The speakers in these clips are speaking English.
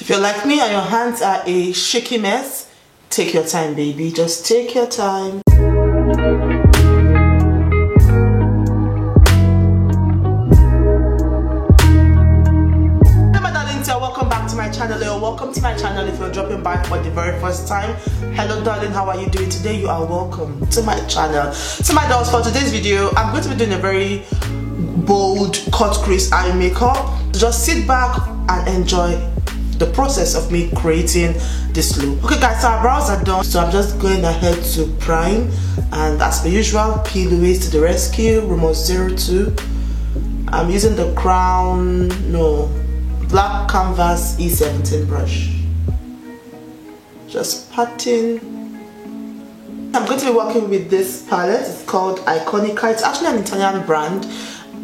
If you're like me and your hands are a shaky mess, take your time, baby. Just take your time. Welcome back to my channel, or welcome to my channel if you're dropping by for the very first time. Hello darling, how are you doing today? You are welcome to my channel. So my dolls, for today's video I'm going to be doing a very bold cut crease eye makeup. Just sit back and enjoy the process of me creating this look. Okay guys, so our brows are done, so I'm just going ahead to prime, and as per usual, P. Louise to the rescue, Rumors 02. I'm using the black canvas E17 brush. Just patting. I'm going to be working with this palette. It's called Iconica. It's actually an Italian brand,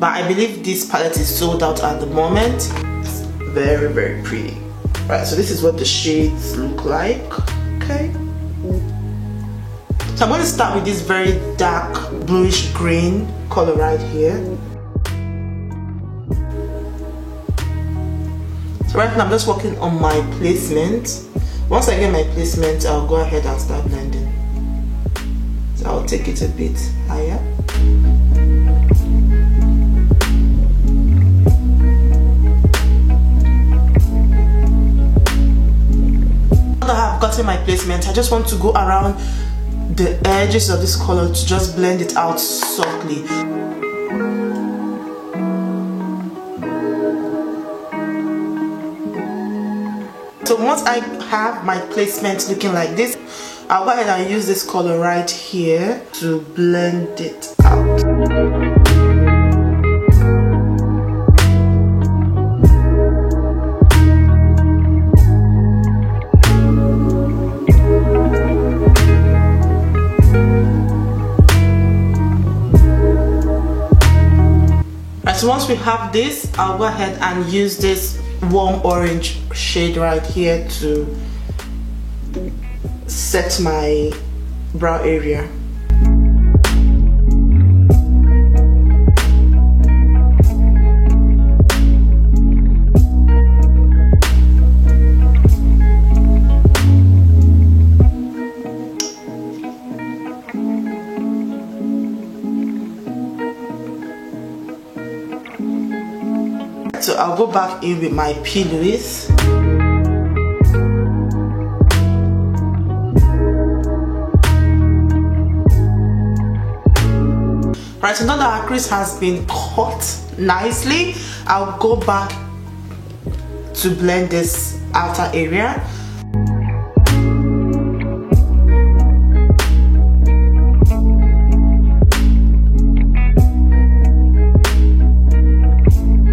but I believe this palette is sold out at the moment. It's very, very pretty. Right, so this is what the shades look like. Okay. So I'm going to start with this very dark bluish green color right here. So right now I'm just working on my placement. Once I get my placement, I'll go ahead and start blending. So I'll take it a bit higher. Now that I've gotten my placement, I just want to go around the edges of this color to just blend it out softly. So once I have my placement looking like this, I'll go ahead and use this color right here to blend it out. Right, so once we have this, I'll go ahead and use this warm orange shade right here to set my brow area. So I'll go back in with my P. Louise. Right, so now that our crease has been cut nicely, I'll go back to blend this outer area.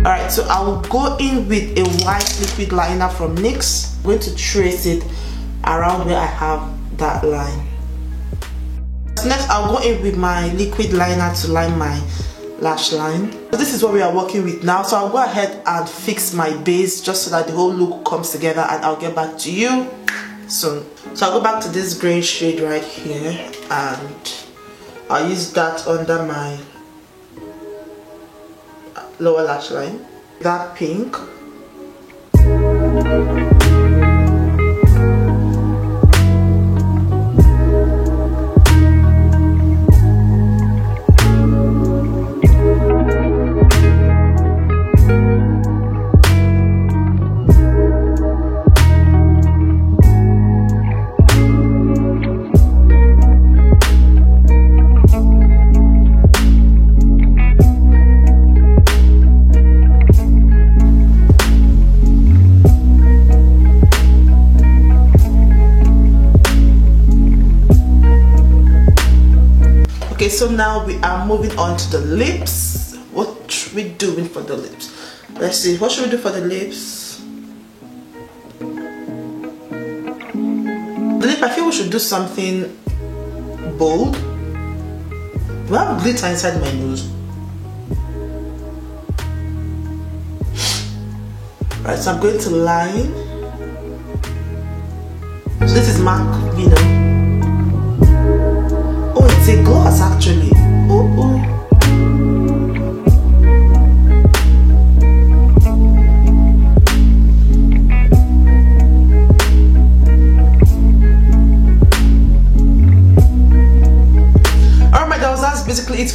Alright, so I will go in with a white liquid liner from NYX. I'm going to trace it around where I have that line. Next, I'll go in with my liquid liner to line my lash line. So this is what we are working with now. So I'll go ahead and fix my base just so that the whole look comes together, and I'll get back to you soon. So I'll go back to this green shade right here, and I'll use that under my lower lash line. That pink. Okay, so now we are moving on to the lips. What should we doing for the lips? Let's see, what should we do for the lips? The lip, I feel we should do something bold. Do I have glitter inside my nose? Right, so I'm going to line. So this is MAC Vino. Oh, it's a gloss actually. Oh.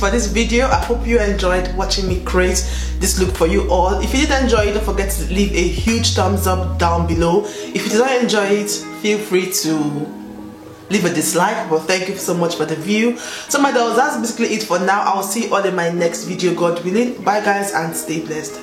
for this video. I hope you enjoyed watching me create this look for you all. If you did enjoy it, don't forget to leave a huge thumbs up down below. If you did not enjoy it, feel free to leave a dislike, but thank you so much for the view. So my dolls, that's basically it for now. I'll see you all in my next video, God willing. Bye guys, and stay blessed.